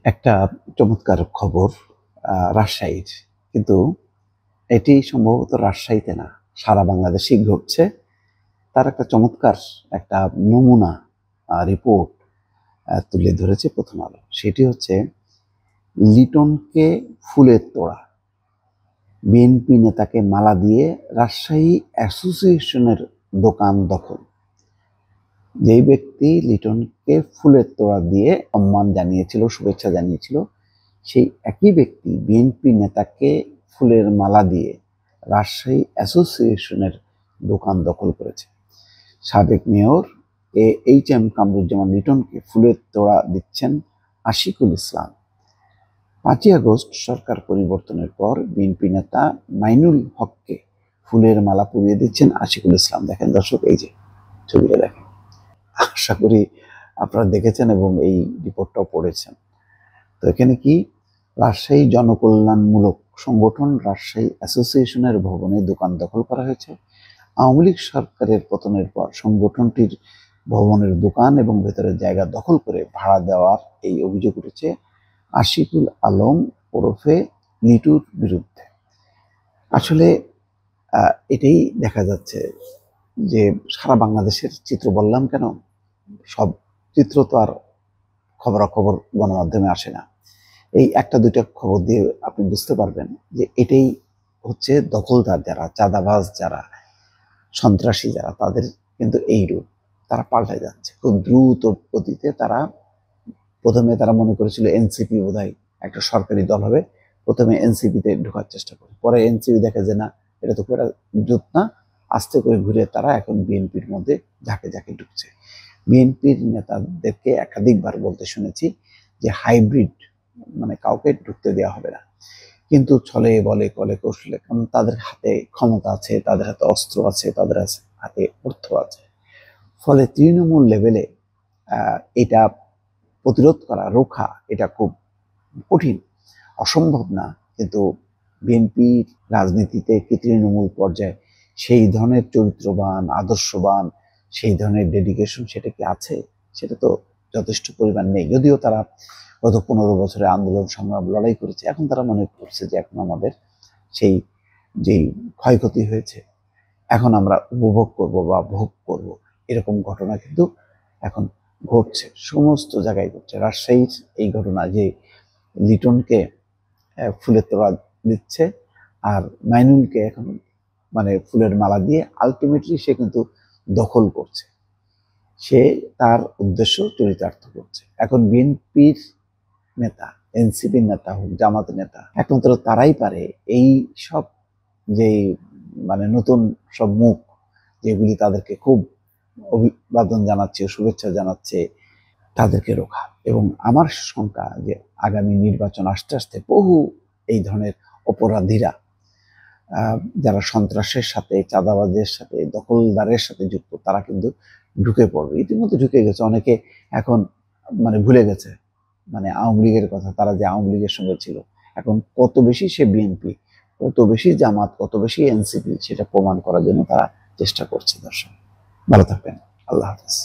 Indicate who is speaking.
Speaker 1: একটা চমৎকার খবর রাজশাহীর, কিন্তু এটি সম্ভবত রাজশাহীতে না, সারা বাংলাদেশেই ঘটছে। তার একটা চমৎকার একটা নমুনা রিপোর্ট তুলে ধরেছে প্রথম আলো। সেটি হচ্ছে লিটনকে ফুলের তোড়া, বিএনপি নেতাকে মালা দিয়ে রাজশাহী অ্যাসোসিয়েশনের দোকান দখল। যেই ব্যক্তি লিটনকে ফুলের তোড়া দিয়ে সম্মান জানিয়েছিল, শুভেচ্ছা জানিয়েছিল, সেই একই ব্যক্তি বিএনপি নেতাকে ফুলের মালা দিয়ে রাজশাহী অ্যাসোসিয়েশনের দোকান দখল করেছে। সাবেক মেয়র এইচ.এম. কামরুজ্জামান লিটনকে ফুলের তোড়া দিচ্ছেন আশিকুল ইসলাম। 5ই আগস্ট সরকার পরিবর্তনের পর বিএনপি নেতা মাইনুল হককে ফুলের মালা পরিয়ে দিচ্ছেন আশিকুল ইসলাম। দেখেন দর্শক, এই যে ছবিটা দেখেন, আশা করি আপনারা দেখেছেন এবং এই রিপোর্টটাও পড়েছেন। তো এখানে কি, রাজশাহী জনকল্যাণমূলক সংগঠন রাজশাহী অ্যাসোসিয়েশনের ভবনে দোকান দখল করা হয়েছে। আওয়ামী লীগ সরকারের পতনের পর সংগঠনটির ভবনের দোকান এবং ভেতরের জায়গা দখল করে ভাড়া দেওয়ার এই অভিযোগ উঠেছে আশিকুল আলম ওরফে লিটুর বিরুদ্ধে। আসলে এটাই দেখা যাচ্ছে যে সারা বাংলাদেশের চিত্র বললাম কেন, সব চিত্র তো আর খবরাখবর গণমাধ্যমে আসে না। এই একটা দুইটা খবর দিয়ে আপনি বুঝতে পারবেন যে এটাই হচ্ছে দখলদার যারা, চাঁদাবাজ যারা, সন্ত্রাসী যারা, তাদের কিন্তু এই রূপ। তারা পাল্টে যাচ্ছে খুব দ্রুত গতিতে। প্রথমে তারা মনে করেছিল এনসিপি বোধহয় একটা সরকারি দল হবে, প্রথমে এনসিপিতে ঢোকার চেষ্টা করে, পরে এনসিপি দেখে যে না, এটা তো খুব একটা জোট না, আস্তে করে ঘুরে তারা এখন বিএনপির মধ্যে ঝাঁকে ঝাঁকে ঢুকছে। বিএনপির নেতাদেরকে একাধিকবার বলতে শুনেছি যে হাইব্রিড, মানে কাউকে ঢুকতে দেওয়া হবে না। কিন্তু ছলে বলে কলে কৌশলে, কারণ তাদের হাতে ক্ষমতা আছে, তাদের হাতে অস্ত্র আছে, তাদের হাতে অর্থ আছে। ফলে তৃণমূল লেভেলে এটা প্রতিরোধ করা, রোখা, এটা খুব কঠিন, অসম্ভব না। কিন্তু বিএনপির রাজনীতিতে কি তৃণমূল পর্যায়ে সেই ধরনের চরিত্রবান, আদর্শবান, সেই ধরনের ডেডিকেশন সেটা কি আছে? সেটা তো যথেষ্ট পরিমাণ নেই। যদিও তারা গত 15 বছরে আন্দোলন সংগ্রাম লড়াই করেছে, এখন তারা মনে করছে যে এখন আমাদের সেই যেই ক্ষয়ক্ষতি হয়েছে এখন আমরা উপভোগ করব বা ভোগ করব, এরকম ঘটনা কিন্তু এখন ঘটছে, সমস্ত জায়গায় ঘটছে। রাজশাহীর এই ঘটনা যে লিটনকে ফুলের তোড়া দিচ্ছে আর মাইনুলকে এখন মানে ফুলের মালা দিয়ে আলটিমেটলি সে কিন্তু দখল করছে, সে তার উদ্দেশ্য চরিতার্থ করছে। এখন বিএনপির নেতা, এনসিপির নেতা হোক, জামাত নেতা, একমাত্র তারাই পারে এই সব যে মানে নতুন সব মুখ যেগুলি তাদেরকে খুব অভিবাদন জানাচ্ছে, শুভেচ্ছা জানাচ্ছে, তাদেরকে রোখা। এবং আমার শঙ্কা যে আগামী নির্বাচন আসতে আসতে বহু এই ধরনের অপরাধীরা, যারা সন্ত্রাসের সাথে, চাঁদাবাজের সাথে, দখলদারের সাথে যুক্ত, তারা কিন্তু ঢুকে পড়বে। ইতিমধ্যে ঢুকে গেছে, অনেকে এখন মানে ভুলে গেছে মানে আওয়ামী লীগের কথা, তারা যে আওয়ামী লীগের সঙ্গে ছিল, এখন কত বেশি সে বিএনপি, কত বেশি জামাত, কত বেশি এনসিপি, সেটা প্রমাণ করার জন্য তারা চেষ্টা করছে। দর্শক ভালো থাকবেন, আল্লাহ হাফেজ।